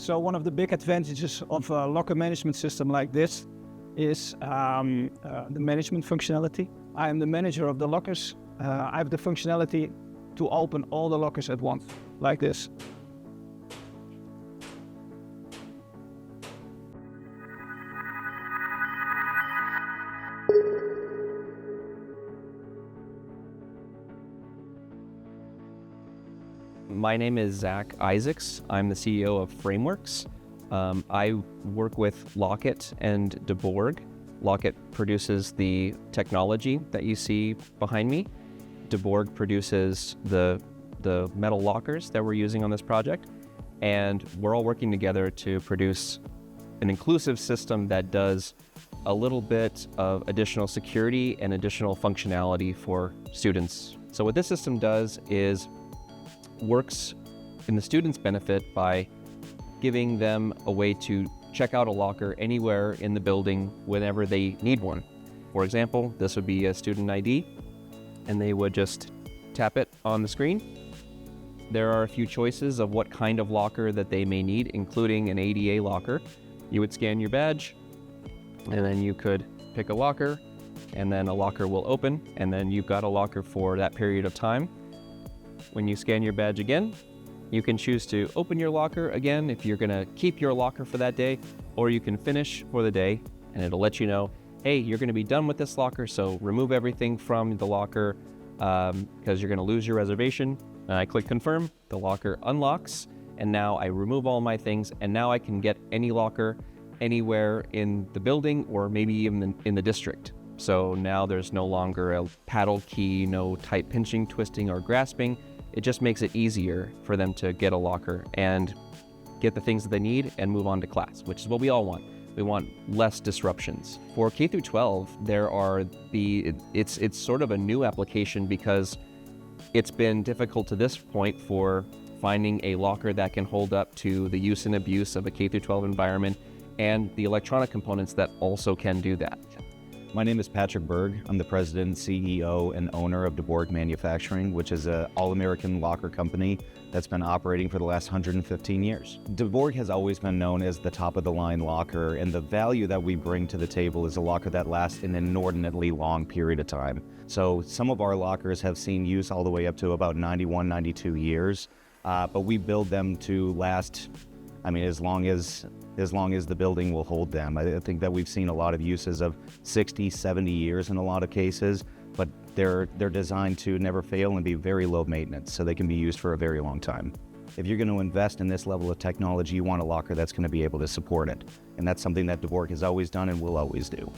So one of the big advantages of a locker management system like this is the management functionality. I am the manager of the lockers. I have the functionality to open all the lockers at once, like this. My name is Zach Isaacs. I'm the CEO of Frameworks. I work with LoQit and Debourgh. LoQit produces the technology that you see behind me. Debourgh produces the metal lockers that we're using on this project. And we're all working together to produce an inclusive system that does a little bit of additional security and additional functionality for students. So what this system does is works in the students' benefit by giving them a way to check out a locker anywhere in the building whenever they need one. For example, this would be a student ID, and they would just tap it on the screen. There are a few choices of what kind of locker that they may need, including an ADA locker. You would scan your badge, and then you could pick a locker, and then a locker will open, and then you've got a locker for that period of time. When you scan your badge again, you can choose to open your locker again if you're gonna keep your locker for that day, or you can finish for the day, and it'll let you know, hey, you're gonna be done with this locker, so remove everything from the locker because you're gonna lose your reservation. And I click confirm, the locker unlocks, and now I remove all my things, and now I can get any locker anywhere in the building or maybe even in the district. So now there's no longer a paddle key, no tight pinching, twisting, or grasping. It just makes it easier for them to get a locker and get the things that they need and move on to class, which is what we all want. We want less disruptions. For K through 12, there are it's sort of a new application because it's been difficult to this point for finding a locker that can hold up to the use and abuse of a K through 12 environment and the electronic components that also can do that. My name is Patrick Berg. I'm the president, CEO, and owner of Debourgh Manufacturing, which is an all-American locker company that's been operating for the last 115 years. Debourgh has always been known as the top-of-the-line locker, and the value that we bring to the table is a locker that lasts an inordinately long period of time. So some of our lockers have seen use all the way up to about 91, 92 years, but we build them to last, as long as the building will hold them. I think that we've seen a lot of uses of 60, 70 years in a lot of cases, but they're designed to never fail and be very low maintenance, so they can be used for a very long time. If you're going to invest in this level of technology, you want a locker that's going to be able to support it. And that's something that Debourgh has always done and will always do.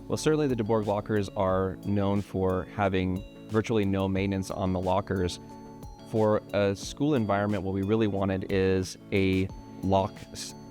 Well, certainly the Debourgh lockers are known for having virtually no maintenance on the lockers. For a school environment, what we really wanted is an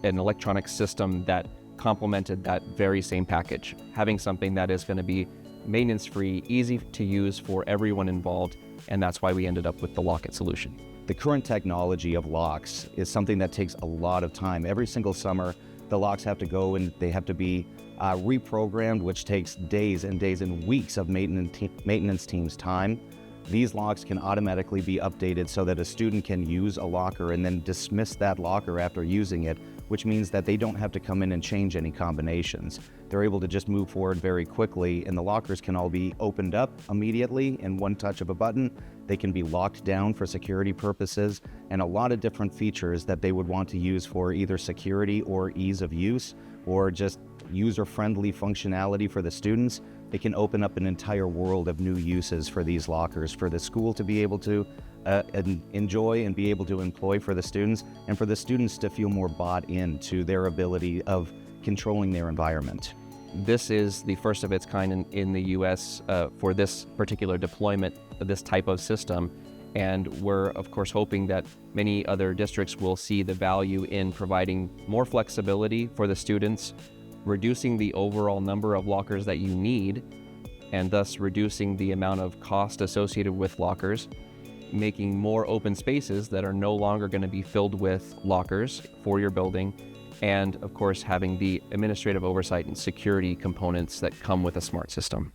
electronic system that complemented that very same package, having something that is going to be maintenance-free, easy to use for everyone involved, and that's why we ended up with the LoQit solution. The current technology of locks is something that takes a lot of time. Every single summer, the locks have to go and they have to be reprogrammed, which takes days and days and weeks of maintenance team's time. These locks can automatically be updated so that a student can use a locker and then dismiss that locker after using it, which means that they don't have to come in and change any combinations. They're able to just move forward very quickly, and the lockers can all be opened up immediately in one touch of a button. They can be locked down for security purposes, and a lot of different features that they would want to use for either security or ease of use, or just user-friendly functionality for the students. It can open up an entire world of new uses for these lockers, for the school to be able to enjoy and be able to employ for the students, and for the students to feel more bought into their ability of controlling their environment. This is the first of its kind in the US for this particular deployment of this type of system. And we're, of course, hoping that many other districts will see the value in providing more flexibility for the students, reducing the overall number of lockers that you need, and thus reducing the amount of cost associated with lockers, making more open spaces that are no longer going to be filled with lockers for your building, and of course having the administrative oversight and security components that come with a smart system.